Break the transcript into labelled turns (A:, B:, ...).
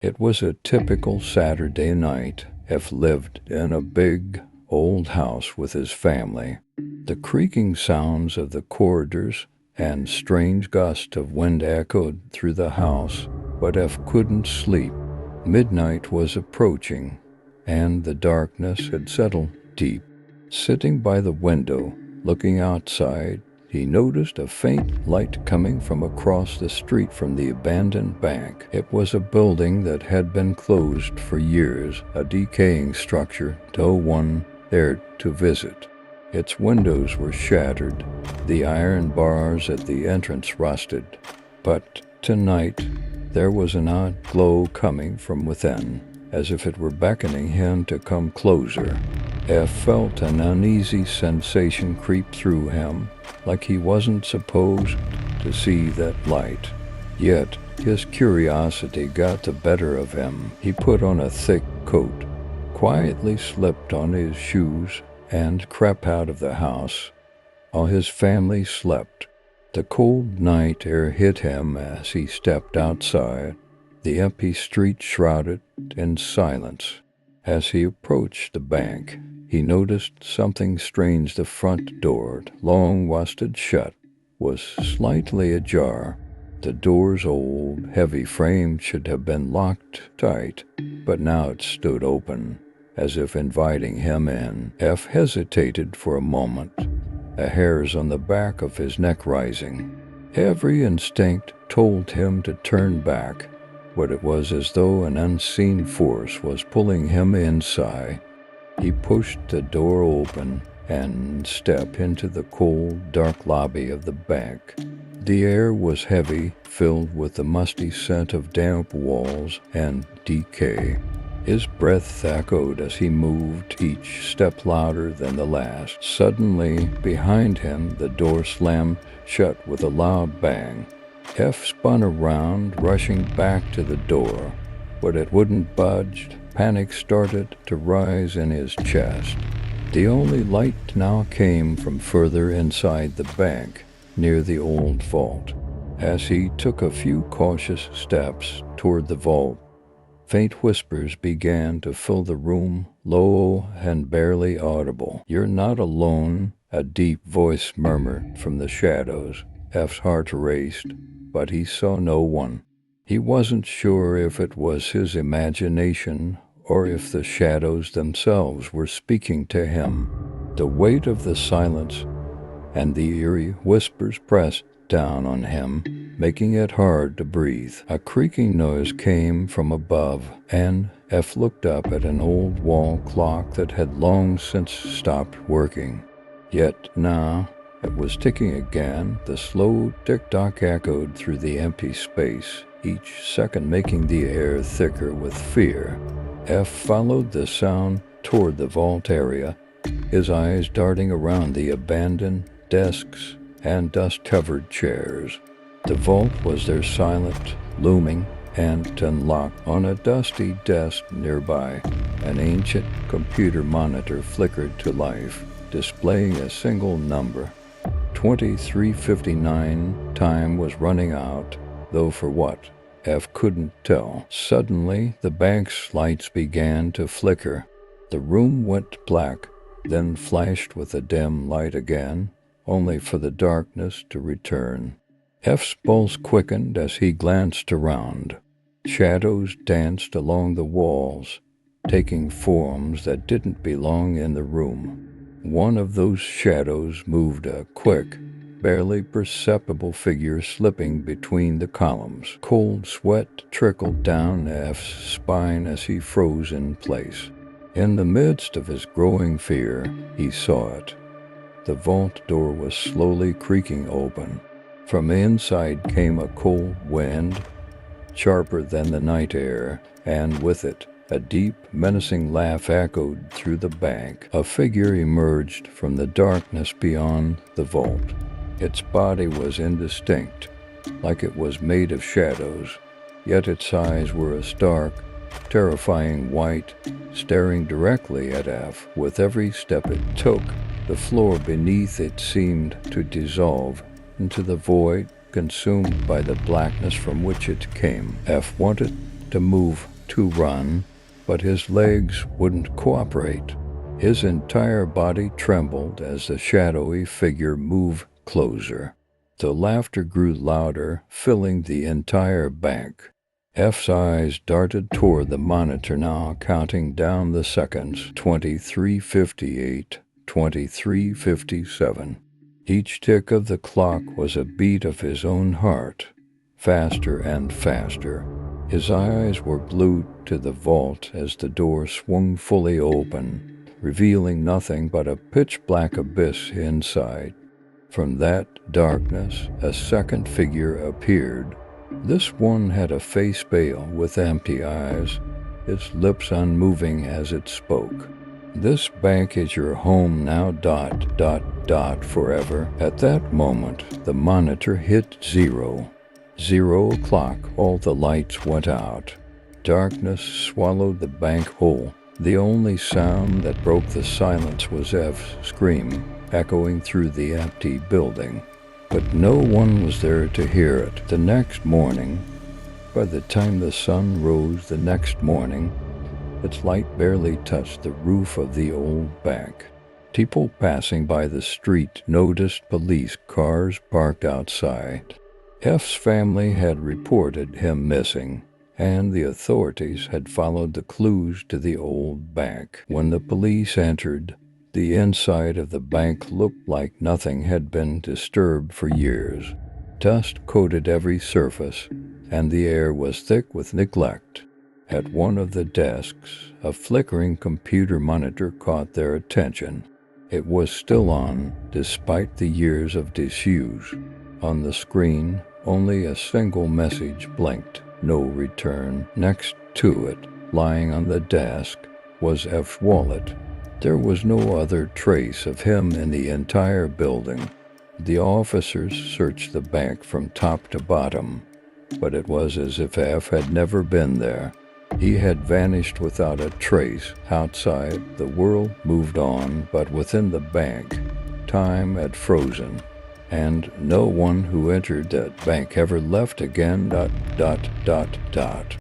A: It was a typical Saturday night. F lived in a big, old house with his family. The creaking sounds of the corridors and strange gusts of wind echoed through the house, but F couldn't sleep. Midnight was approaching, and the darkness had settled deep. Sitting by the window, looking outside, he noticed a faint light coming from across the street from the abandoned bank. It was a building that had been closed for years, a decaying structure no one dared to visit. Its windows were shattered, the iron bars at the entrance rusted. But tonight, there was an odd glow coming from within, as if it were beckoning him to come closer. F felt an uneasy sensation creep through him, like he wasn't supposed to see that light. Yet, his curiosity got the better of him. He put on a thick coat, quietly slipped on his shoes, and crept out of the house. While his family slept, the cold night air hit him as he stepped outside, the empty street shrouded in silence. As he approached the bank, he noticed something strange. The front door, long rusted shut, was slightly ajar. The door's old, heavy frame should have been locked tight, but now it stood open, as if inviting him in. F hesitated for a moment, the hairs on the back of his neck rising. Every instinct told him to turn back, but it was as though an unseen force was pulling him inside. He pushed the door open and stepped into the cold, dark lobby of the bank. The air was heavy, filled with the musty scent of damp walls and decay. His breath echoed as he moved, each step louder than the last. Suddenly, behind him, the door slammed shut with a loud bang. F spun around, rushing back to the door, but it wouldn't budge. Panic started to rise in his chest. The only light now came from further inside the bank, near the old vault. As he took a few cautious steps toward the vault, faint whispers began to fill the room, low and barely audible. "You're not alone," a deep voice murmured from the shadows. F's heart raced, but he saw no one. He wasn't sure if it was his imagination or if the shadows themselves were speaking to him. The weight of the silence and the eerie whispers pressed down on him, making it hard to breathe. A creaking noise came from above, and F looked up at an old wall clock that had long since stopped working. Yet now it was ticking again. The slow tick-tock echoed through the empty space, each second making the air thicker with fear. F followed the sound toward the vault area, his eyes darting around the abandoned desks and dust-covered chairs. The vault was there, silent, looming, and unlocked. On a dusty desk nearby, an ancient computer monitor flickered to life, displaying a single number. 23:59. Time was running out, though for what? F couldn't tell. Suddenly, the bank's lights began to flicker. The room went black, then flashed with a dim light again, only for the darkness to return. F's pulse quickened as he glanced around. Shadows danced along the walls, taking forms that didn't belong in the room. One of those shadows moved, a quick, barely perceptible figure slipping between the columns. Cold sweat trickled down F's spine as he froze in place. In the midst of his growing fear, he saw it. The vault door was slowly creaking open. From inside came a cold wind, sharper than the night air, and with it, a deep, menacing laugh echoed through the bank. A figure emerged from the darkness beyond the vault. Its body was indistinct, like it was made of shadows, yet its eyes were a stark, terrifying white, staring directly at F. With every step it took, the floor beneath it seemed to dissolve into the void, consumed by the blackness from which it came. F wanted to move, to run, but his legs wouldn't cooperate. His entire body trembled as the shadowy figure moved closer. The laughter grew louder, filling the entire bank. F's eyes darted toward the monitor now, counting down the seconds. 23:58, 23:57. Each tick of the clock was a beat of his own heart, faster and faster. His eyes were glued to the vault as the door swung fully open, revealing nothing but a pitch-black abyss inside. From that darkness, a second figure appeared. This one had a face pale with empty eyes, its lips unmoving as it spoke. "This bank is your home now, ... forever." At that moment, the monitor hit 0. 0 o'clock, all the lights went out. Darkness swallowed the bank whole. The only sound that broke the silence was F's scream, echoing through the empty building. But no one was there to hear it. The next morning, by the time the sun rose the next morning, its light barely touched the roof of the old bank. People passing by the street noticed police cars parked outside. F's family had reported him missing, and the authorities had followed the clues to the old bank. When the police entered, the inside of the bank looked like nothing had been disturbed for years. Dust coated every surface, and the air was thick with neglect. At one of the desks, a flickering computer monitor caught their attention. It was still on, despite the years of disuse. On the screen, only a single message blinked, no return. Next to it, lying on the desk, was F's wallet. There was no other trace of him in the entire building. The officers searched the bank from top to bottom, but it was as if F had never been there. He had vanished without a trace. Outside, the world moved on, but within the bank, time had frozen, and no one who entered that bank ever left again.